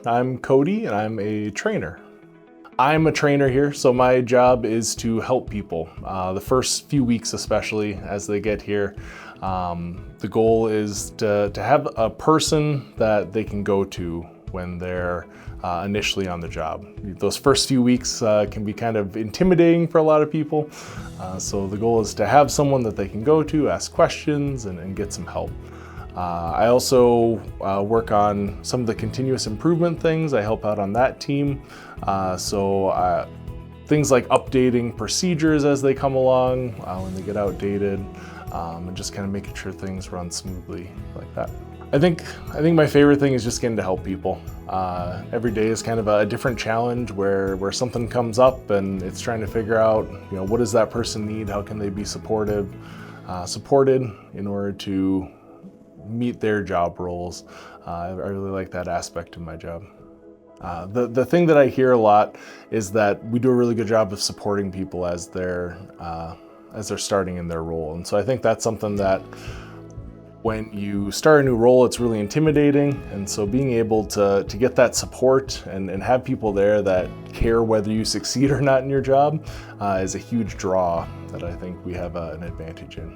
I'm Cody and I'm a trainer. I'm a trainer here, so my job is to help people. The first few weeks especially as they get here, the goal is to have a person that they can go to when they're initially on the job. Those first few weeks can be kind of intimidating for a lot of people, so the goal is to have someone that they can go to, ask questions, and get some help. I also work on some of the continuous improvement things. I help out on that team. Things like updating procedures as they come along, when they get outdated, and just kind of making sure things run smoothly like that. I think my favorite thing is just getting to help people. Every day is kind of a different challenge where something comes up and it's trying to figure out, what does that person need? How can they be supported in order to meet their job roles. I really like that aspect of my job. The thing that I hear a lot is that we do a really good job of supporting people as they're starting in their role. And so I think that's something that when you start a new role, it's really intimidating. And so being able to get that support and have people there that care whether you succeed or not in your job is a huge draw that I think we have an advantage in.